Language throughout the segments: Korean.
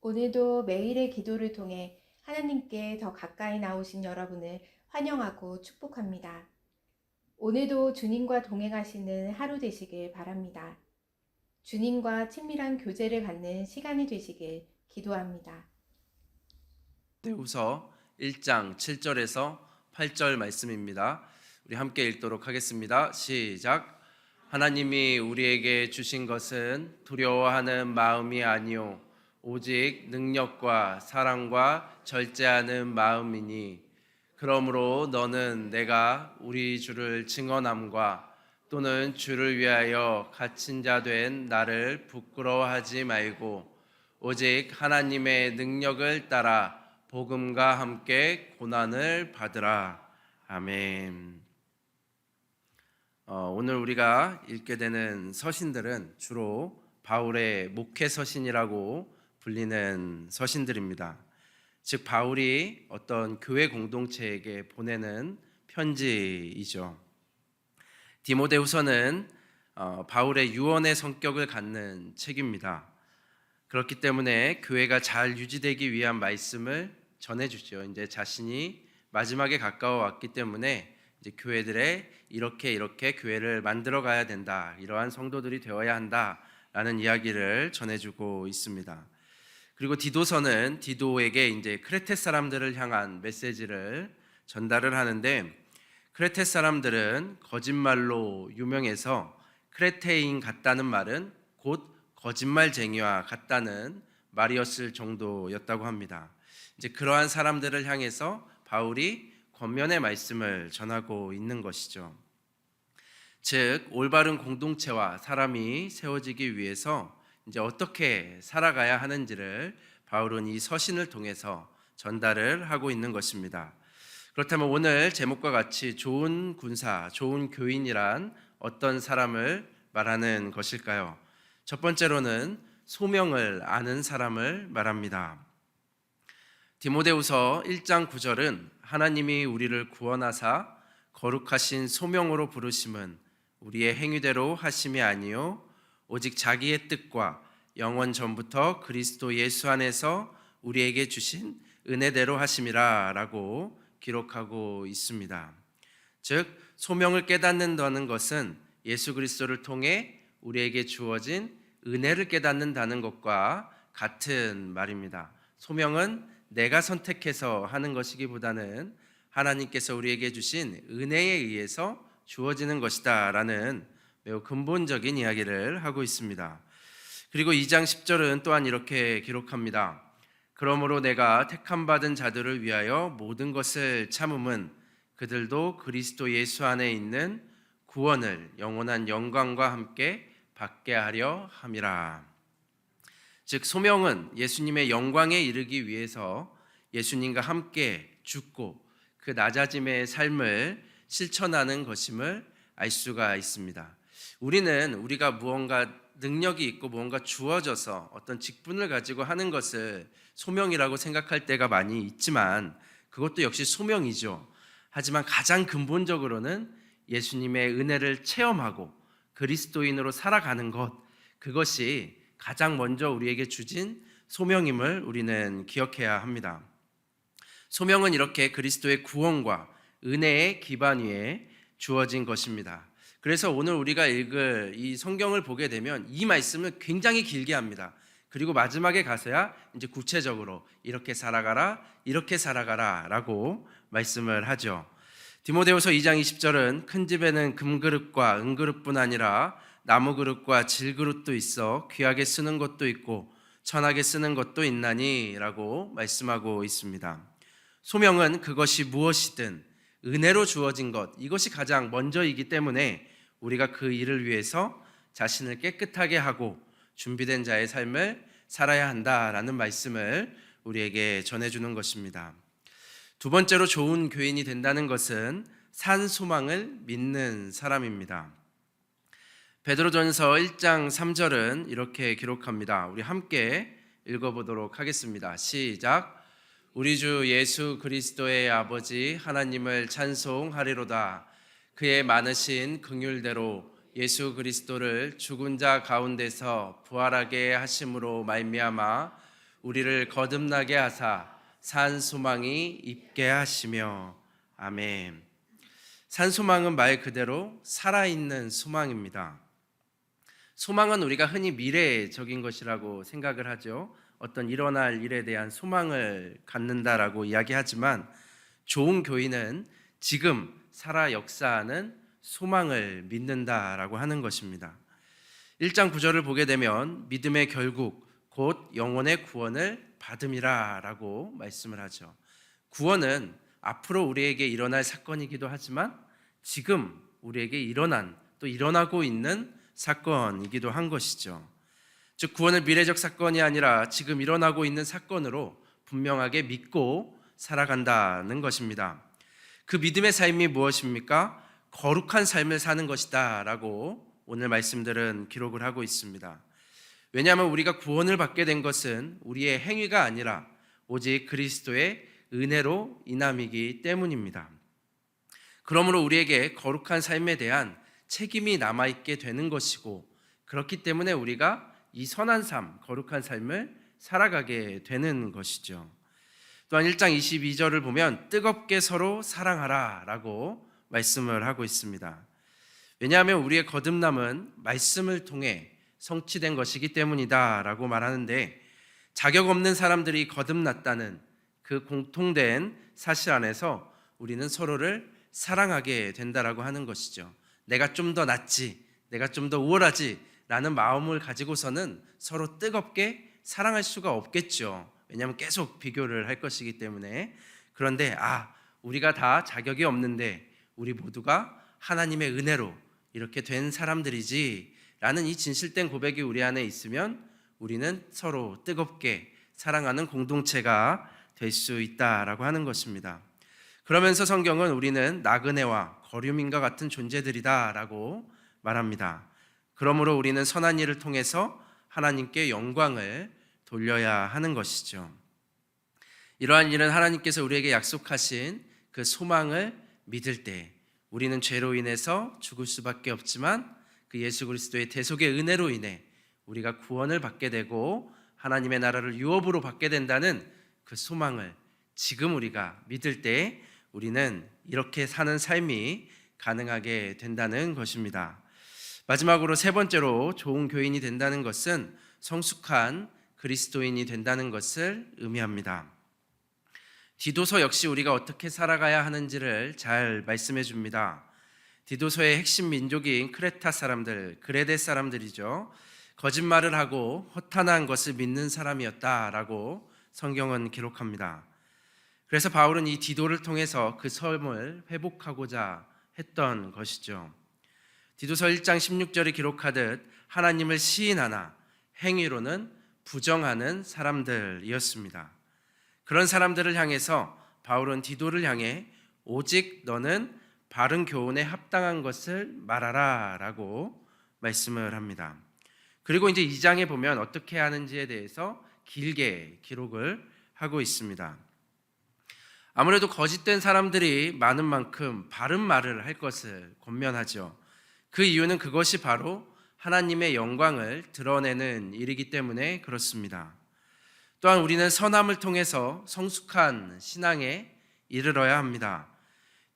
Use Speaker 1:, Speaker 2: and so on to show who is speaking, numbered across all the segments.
Speaker 1: 오늘도 매일의 기도를 통해 하나님께 더 가까이 나오신 여러분을 환영하고 축복합니다. 오늘도 주님과 동행하시는 하루 되시길 바랍니다. 주님과 친밀한 교제를 갖는 시간이 되시길 기도합니다.
Speaker 2: 디모데후서 1장 7절에서 8절 말씀입니다. 우리 함께 읽도록 하겠습니다. 시작. 하나님이 우리에게 주신 것은 두려워하는 마음이 아니요 오직 능력과 사랑과 절제하는 마음이니, 그러므로 너는 내가 우리 주를 증언함과 또는 주를 위하여 갇힌 자 된 나를 부끄러워하지 말고 오직 하나님의 능력을 따라 복음과 함께 고난을 받으라. 아멘. 오늘 우리가 읽게 되는 서신들은 주로 바울의 목회 서신이라고 불리는 서신들입니다. 즉 바울이 어떤 교회 공동체에게 보내는 편지이죠. 디모데후서는 바울의 유언의 성격을 갖는 책입니다. 그렇기 때문에 교회가 잘 유지되기 위한 말씀을 전해주죠. 이제 자신이 마지막에 가까워 왔기 때문에 이제 교회들의 이렇게 교회를 만들어 가야 된다, 이러한 성도들이 되어야 한다라는 이야기를 전해주고 있습니다. 그리고 디도서는 디도에게 이제 크레테 사람들을 향한 메시지를 전달을 하는데, 크레테 사람들은 거짓말로 유명해서 크레테인 같다는 말은 곧 거짓말쟁이와 같다는 말이었을 정도였다고 합니다. 이제 그러한 사람들을 향해서 바울이 권면의 말씀을 전하고 있는 것이죠. 즉 올바른 공동체와 사람이 세워지기 위해서 이제 어떻게 살아가야 하는지를 바울은 이 서신을 통해서 전달을 하고 있는 것입니다. 그렇다면 오늘 제목과 같이 좋은 군사, 좋은 교인이란 어떤 사람을 말하는 것일까요? 첫 번째로는 소명을 아는 사람을 말합니다. 디모데후서 1장 9절은 하나님이 우리를 구원하사 거룩하신 소명으로 부르심은 우리의 행위대로 하심이 아니요 오직 자기의 뜻과 영원 전부터 그리스도 예수 안에서 우리에게 주신 은혜대로 하심이라 라고 기록하고 있습니다. 즉 소명을 깨닫는다는 것은 예수 그리스도를 통해 우리에게 주어진 은혜를 깨닫는다는 것과 같은 말입니다. 소명은 내가 선택해서 하는 것이기보다는 하나님께서 우리에게 주신 은혜에 의해서 주어지는 것이다 라는 매우 근본적인 이야기를 하고 있습니다. 그리고 2장 10절은 또한 이렇게 기록합니다. 그러므로 내가 택함받은 자들을 위하여 모든 것을 참음은 그들도 그리스도 예수 안에 있는 구원을 영원한 영광과 함께 받게 하려 함이라. 즉 소명은 예수님의 영광에 이르기 위해서 예수님과 함께 죽고 그 낮아짐의 삶을 실천하는 것임을 알 수가 있습니다. 우리가 무언가 능력이 있고 무언가 주어져서 어떤 직분을 가지고 하는 것을 소명이라고 생각할 때가 많이 있지만 그것도 역시 소명이죠. 하지만 가장 근본적으로는 예수님의 은혜를 체험하고 그리스도인으로 살아가는 것, 그것이 가장 먼저 우리에게 주진 소명임을 우리는 기억해야 합니다. 소명은 이렇게 그리스도의 구원과 은혜의 기반 위에 주어진 것입니다. 그래서 오늘 우리가 읽을 이 성경을 보게 되면 이 말씀을 굉장히 길게 합니다. 그리고 마지막에 가서야 이제 구체적으로 이렇게 살아가라 라고 말씀을 하죠. 디모데후서 2장 20절은 큰 집에는 금그릇과 은그릇뿐 아니라 나무그릇과 질그릇도 있어 귀하게 쓰는 것도 있고 천하게 쓰는 것도 있나니 라고 말씀하고 있습니다. 소명은 그것이 무엇이든 은혜로 주어진 것, 이것이 가장 먼저이기 때문에 우리가 그 일을 위해서 자신을 깨끗하게 하고 준비된 자의 삶을 살아야 한다라는 말씀을 우리에게 전해주는 것입니다. 두 번째로 좋은 교인이 된다는 것은 산 소망을 믿는 사람입니다. 베드로전서 1장 3절은 이렇게 기록합니다. 우리 함께 읽어보도록 하겠습니다. 시작. 우리 주 예수 그리스도의 아버지 하나님을 찬송하리로다. 그의 많으신 긍휼대로 예수 그리스도를 죽은 자 가운데서 부활하게 하심으로 말미암아 우리를 거듭나게 하사 산 소망이 있게 하시며. 아멘. 산 소망은 말 그대로 살아있는 소망입니다. 소망은 우리가 흔히 미래적인 것이라고 생각을 하죠. 어떤 일어날 일에 대한 소망을 갖는다라고 이야기하지만 좋은 교인은 지금 살아 역사하는 소망을 믿는다라고 하는 것입니다. 1장 9절을 보게 되면 믿음의 결국 곧 영혼의 구원을 받음이라 라고 말씀을 하죠. 구원은 앞으로 우리에게 일어날 사건이기도 하지만 지금 우리에게 일어난 또 일어나고 있는 사건이기도 한 것이죠. 즉 구원은 미래적 사건이 아니라 지금 일어나고 있는 사건으로 분명하게 믿고 살아간다는 것입니다. 그 믿음의 삶이 무엇입니까? 거룩한 삶을 사는 것이다 라고 오늘 말씀들은 기록을 하고 있습니다. 왜냐하면 우리가 구원을 받게 된 것은 우리의 행위가 아니라 오직 그리스도의 은혜로 인함이기 때문입니다. 그러므로 우리에게 거룩한 삶에 대한 책임이 남아있게 되는 것이고 그렇기 때문에 우리가 이 선한 삶, 거룩한 삶을 살아가게 되는 것이죠. 또한 1장 22절을 보면 뜨겁게 서로 사랑하라 라고 말씀을 하고 있습니다. 왜냐하면 우리의 거듭남은 말씀을 통해 성취된 것이기 때문이다 라고 말하는데 자격 없는 사람들이 거듭났다는 그 공통된 사실 안에서 우리는 서로를 사랑하게 된다라고 하는 것이죠. 내가 좀 더 낫지, 내가 좀 더 우월하지 라는 마음을 가지고서는 서로 뜨겁게 사랑할 수가 없겠죠. 왜냐하면 계속 비교를 할 것이기 때문에. 그런데 우리가 다 자격이 없는데 우리 모두가 하나님의 은혜로 이렇게 된 사람들이지 라는 이 진실된 고백이 우리 안에 있으면 우리는 서로 뜨겁게 사랑하는 공동체가 될 수 있다라고 하는 것입니다. 그러면서 성경은 우리는 나그네와 거류민과 같은 존재들이다라고 말합니다. 그러므로 우리는 선한 일을 통해서 하나님께 영광을 돌려야 하는 것이죠. 이러한 일은 하나님께서 우리에게 약속하신 그 소망을 믿을 때 우리는 죄로 인해서 죽을 수밖에 없지만 그 예수 그리스도의 대속의 은혜로 인해 우리가 구원을 받게 되고 하나님의 나라를 유업으로 받게 된다는 그 소망을 지금 우리가 믿을 때 우리는 이렇게 사는 삶이 가능하게 된다는 것입니다. 마지막으로 세 번째로 좋은 교인이 된다는 것은 성숙한 그리스도인이 된다는 것을 의미합니다. 디도서 역시 우리가 어떻게 살아가야 하는지를 잘 말씀해 줍니다. 디도서의 핵심 민족인 크레타 사람들, 그레데 사람들이죠. 거짓말을 하고 허탄한 것을 믿는 사람이었다라고 성경은 기록합니다. 그래서 바울은 이 디도를 통해서 그 섬을 회복하고자 했던 것이죠. 디도서 1장 16절이 기록하듯 하나님을 시인하나 행위로는 부정하는 사람들이었습니다. 그런 사람들을 향해서 바울은 디도를 향해 오직 너는 바른 교훈에 합당한 것을 말하라 라고 말씀을 합니다. 그리고 이제 2장에 보면 어떻게 하는지에 대해서 길게 기록을 하고 있습니다. 아무래도 거짓된 사람들이 많은 만큼 바른 말을 할 것을 권면하죠. 그 이유는 그것이 바로 하나님의 영광을 드러내는 일이기 때문에 그렇습니다. 또한 우리는 선함을 통해서 성숙한 신앙에 이르러야 합니다.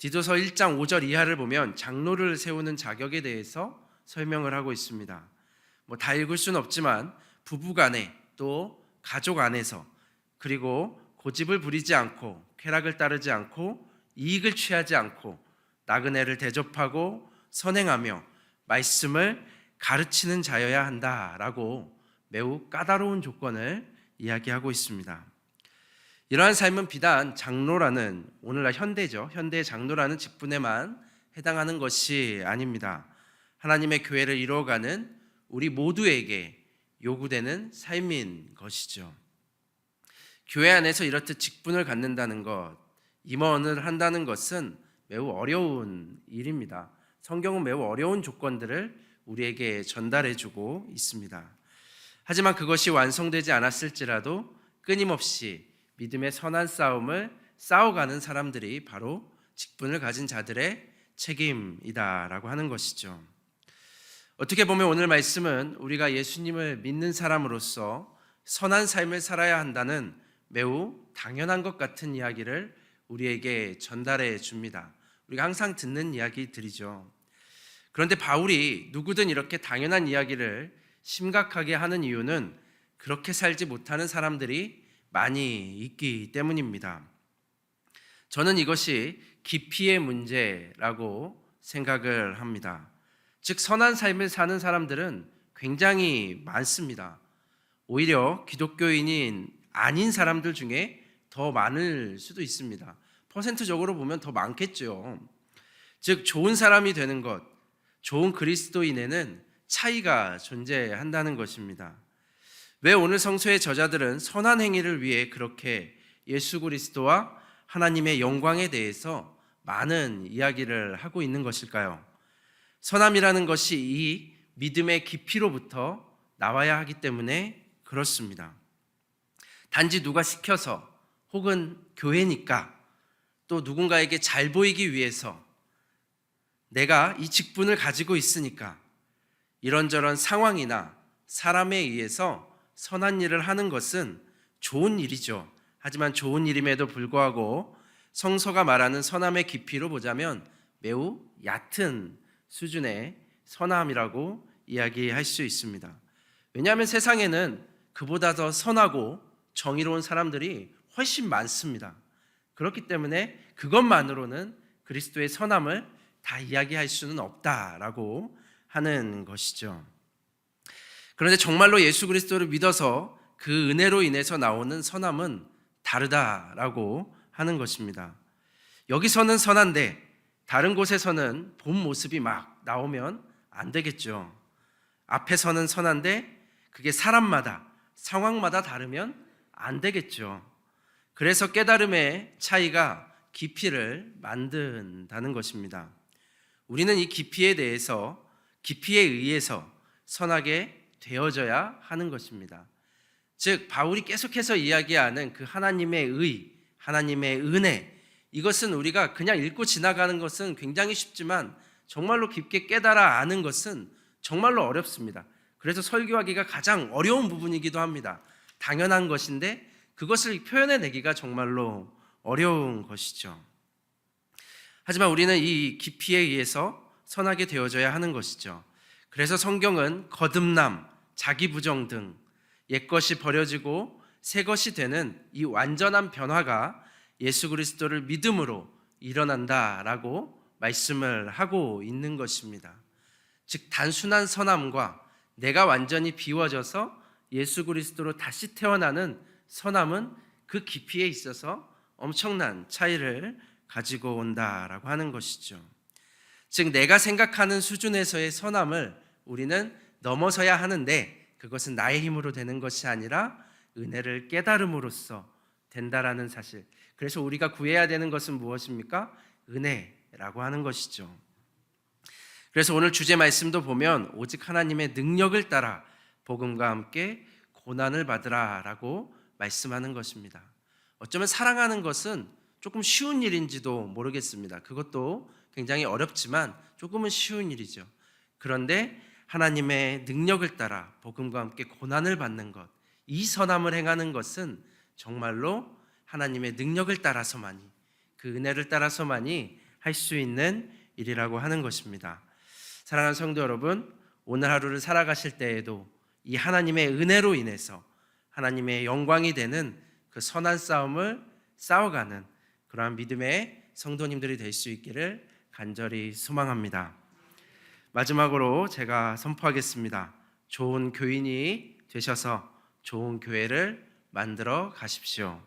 Speaker 2: 디도서 1장 5절 이하를 보면 장로를 세우는 자격에 대해서 설명을 하고 있습니다. 다 읽을 수는 없지만 부부간에 또 가족 안에서 그리고 고집을 부리지 않고 쾌락을 따르지 않고 이익을 취하지 않고 나그네를 대접하고 선행하며 말씀을 가르치는 자여야 한다라고 매우 까다로운 조건을 이야기하고 있습니다. 이러한 삶은 비단 장로라는 오늘날 현대죠. 현대의 장로라는 직분에만 해당하는 것이 아닙니다. 하나님의 교회를 이루어가는 우리 모두에게 요구되는 삶인 것이죠. 교회 안에서 이렇듯 직분을 갖는다는 것, 임원을 한다는 것은 매우 어려운 일입니다. 성경은 매우 어려운 조건들을 우리에게 전달해주고 있습니다. 하지만 그것이 완성되지 않았을지라도 끊임없이 믿음의 선한 싸움을 싸워가는 사람들이 바로 직분을 가진 자들의 책임이다라고 하는 것이죠. 어떻게 보면 오늘 말씀은 우리가 예수님을 믿는 사람으로서 선한 삶을 살아야 한다는 매우 당연한 것 같은 이야기를 우리에게 전달해 줍니다. 우리가 항상 듣는 이야기들이죠. 그런데 바울이 누구든 이렇게 당연한 이야기를 심각하게 하는 이유는 그렇게 살지 못하는 사람들이 많이 있기 때문입니다. 저는 이것이 깊이의 문제라고 생각을 합니다. 즉, 선한 삶을 사는 사람들은 굉장히 많습니다. 오히려 기독교인이 아닌 사람들 중에 더 많을 수도 있습니다. 퍼센트적으로 보면 더 많겠죠. 즉, 좋은 사람이 되는 것, 좋은 그리스도인에는 차이가 존재한다는 것입니다. 왜 오늘 성서의 저자들은 선한 행위를 위해 그렇게 예수 그리스도와 하나님의 영광에 대해서 많은 이야기를 하고 있는 것일까요? 선함이라는 것이 이 믿음의 깊이로부터 나와야 하기 때문에 그렇습니다. 단지 누가 시켜서 혹은 교회니까 또 누군가에게 잘 보이기 위해서 내가 이 직분을 가지고 있으니까 이런저런 상황이나 사람에 의해서 선한 일을 하는 것은 좋은 일이죠. 하지만 좋은 일임에도 불구하고 성서가 말하는 선함의 깊이로 보자면 매우 얕은 수준의 선함이라고 이야기할 수 있습니다. 왜냐하면 세상에는 그보다 더 선하고 정의로운 사람들이 훨씬 많습니다. 그렇기 때문에 그것만으로는 그리스도의 선함을 다 이야기할 수는 없다라고 하는 것이죠. 그런데 정말로 예수 그리스도를 믿어서 그 은혜로 인해서 나오는 선함은 다르다라고 하는 것입니다. 여기서는 선한데 다른 곳에서는 본 모습이 막 나오면 안 되겠죠. 앞에서는 선한데 그게 사람마다 상황마다 다르면 안 되겠죠. 그래서 깨달음의 차이가 깊이를 만든다는 것입니다. 우리는 이 깊이에 대해서 깊이에 의해서 선하게 되어져야 하는 것입니다. 즉 바울이 계속해서 이야기하는 그 하나님의 의, 하나님의 은혜, 이것은 우리가 그냥 읽고 지나가는 것은 굉장히 쉽지만 정말로 깊게 깨달아 아는 것은 정말로 어렵습니다. 그래서 설교하기가 가장 어려운 부분이기도 합니다. 당연한 것인데 그것을 표현해내기가 정말로 어려운 것이죠. 하지만 우리는 이 깊이에 의해서 선하게 되어져야 하는 것이죠. 그래서 성경은 거듭남, 자기부정 등 옛것이 버려지고 새것이 되는 이 완전한 변화가 예수 그리스도를 믿음으로 일어난다라고 말씀을 하고 있는 것입니다. 즉 단순한 선함과 내가 완전히 비워져서 예수 그리스도로 다시 태어나는 선함은 그 깊이에 있어서 엄청난 차이를 가지고 온다라고 하는 것이죠. 즉 내가 생각하는 수준에서의 선함을 우리는 넘어서야 하는데 그것은 나의 힘으로 되는 것이 아니라 은혜를 깨달음으로써 된다라는 사실. 그래서 우리가 구해야 되는 것은 무엇입니까? 은혜라고 하는 것이죠. 그래서 오늘 주제 말씀도 보면 오직 하나님의 능력을 따라 복음과 함께 고난을 받으라라고 말씀하는 것입니다. 어쩌면 사랑하는 것은 조금 쉬운 일인지도 모르겠습니다. 그것도 굉장히 어렵지만 조금은 쉬운 일이죠. 그런데 하나님의 능력을 따라 복음과 함께 고난을 받는 것, 이 선함을 행하는 것은 정말로 하나님의 능력을 따라서만이, 그 은혜를 따라서만이 할 수 있는 일이라고 하는 것입니다. 사랑하는 성도 여러분, 오늘 하루를 살아가실 때에도 이 하나님의 은혜로 인해서 하나님의 영광이 되는 그 선한 싸움을 싸워가는 그러한 믿음의 성도님들이 될 수 있기를 간절히 소망합니다. 마지막으로 제가 선포하겠습니다. 좋은 교인이 되셔서 좋은 교회를 만들어 가십시오.